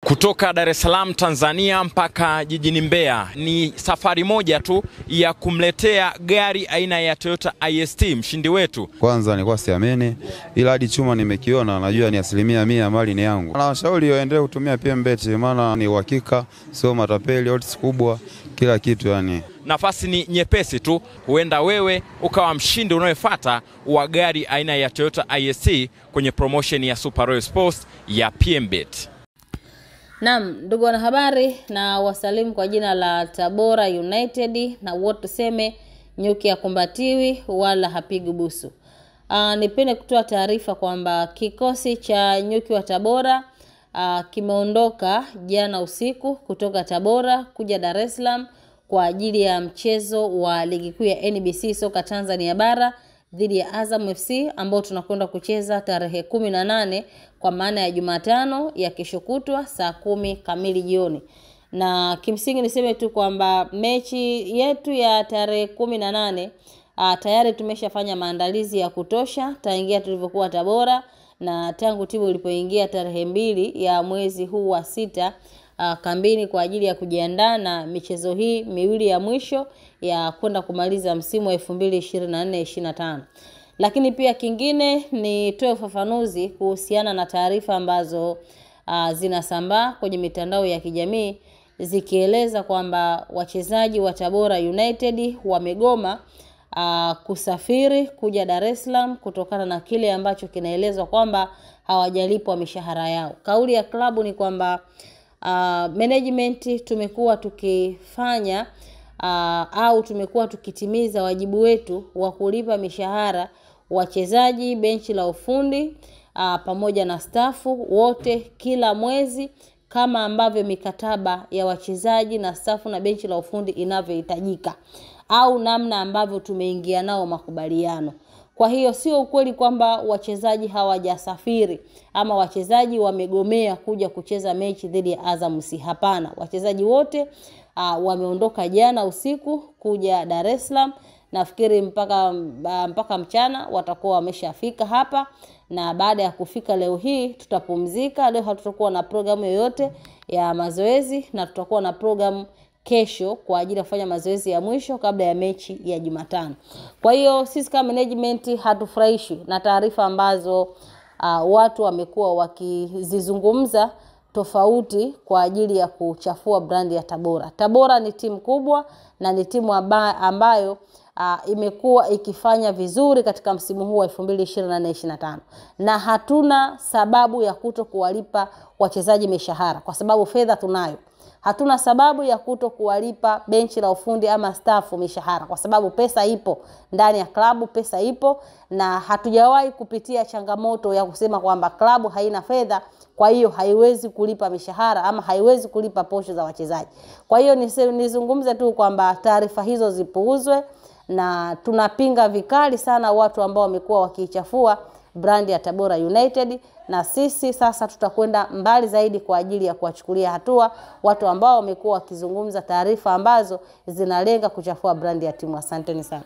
Kutoka Dar es Salaam Tanzania mpaka jijini Mbeya ni safari moja tu ya kumletea gari aina ya Toyota IST mshindi wetu. Kwanza nilikuwa siamini, ila hadi chuma nimekiona najua ni 100% mali ni yangu. Nawashauri waendelee kutumia PMBet, maana ni uhakika, sio matapeli, odds kubwa, kila kitu yani. Nafasi ni nyepesi tu, huenda wewe ukawa mshindi unayefuata wa gari aina ya Toyota IST kwenye promotion ya Super Royal Sports ya PMBet. Naam, ndugu wanahabari, na wasalimu kwa jina la Tabora United, na wote tuseme nyuki hakumbatiwi wala hapigi busu. Nipende kutoa taarifa kwamba kikosi cha nyuki wa Tabora kimeondoka jana usiku kutoka Tabora kuja Dar es Salaam kwa ajili ya mchezo wa ligi kuu ya NBC soka Tanzania bara dhidi ya Azam FC ambao tunakwenda kucheza tarehe 18 kwa maana ya Jumatano ya kesho kutwa saa 10 kamili jioni. Na kimsingi niseme tu kwamba mechi yetu ya tarehe 18 tayari tumeshafanya maandalizi ya kutosha tangia tulivyokuwa Tabora, na tangu timu ilipoingia tarehe 2 ya mwezi huu wa 6 kambini kwa ajili ya kujiandaa na michezo hii miwili ya mwisho ya kwenda kumaliza msimu wa 2024-25. Lakini pia kingine ni toe ufafanuzi kuhusiana na taarifa ambazo zinasambaa kwenye mitandao ya kijamii zikieleza kwamba wachezaji wa Tabora United wamegoma kusafiri kuja Dar es Salaam kutokana na kile ambacho kinaelezwa kwamba hawajalipwa mishahara yao. Kauli ya klabu ni kwamba management tumekuwa tukifanya au tumekuwa tukitimiza wajibu wetu wa kulipa mishahara wachezaji, benchi la ufundi pamoja na stafu wote kila mwezi kama ambavyo mikataba ya wachezaji na stafu na benchi la ufundi inavyohitajika au namna ambavyo tumeingia nao makubaliano. Kwa hiyo sio ukweli kwamba wachezaji hawajasafiri ama wachezaji wamegomea kuja kucheza mechi dhidi ya Azam FC. Hapana, wachezaji wote wameondoka jana usiku kuja Dar es Salaam. Nafikiri mpaka mchana watakuwa wameshafika hapa, na baada ya kufika leo hii tutapumzika. Leo hatutakuwa na programu yoyote ya mazoezi, na tutakuwa na programu kesho kwa ajili ya kufanya mazoezi ya mwisho kabla ya mechi ya Jumatano. Kwa hiyo sisi kama management hatufurahishwi na taarifa ambazo watu wamekuwa wakizizungumza tofauti kwa ajili ya kuchafua brand ya Tabora. Tabora ni timu kubwa na ni timu ambayo imekuwa ikifanya vizuri katika msimu huu wa 2024-25, na hatuna sababu ya kuwalipa wachezaji mishahara kwa sababu fedha tunayo. Hatuna sababu ya kuwalipa benchi la ufundi ama stafu mishahara kwa sababu pesa ipo ndani ya klabu, pesa ipo, na hatujawahi kupitia changamoto ya kusema kwamba klabu haina fedha kwa hiyo haiwezi kulipa mishahara ama haiwezi kulipa posho za wachezaji. Kwa hiyo nizungumze tu kwamba taarifa hizo zipuuzwe, na tunapinga vikali sana watu ambao wamekuwa wakichafua brand ya Tabora United, na sisi sasa tutakwenda mbali zaidi kwa ajili ya kuwachukulia hatua watu ambao wamekuwa wakizungumza taarifa ambazo zinalenga kuchafua brand ya timu. Asanteni sana.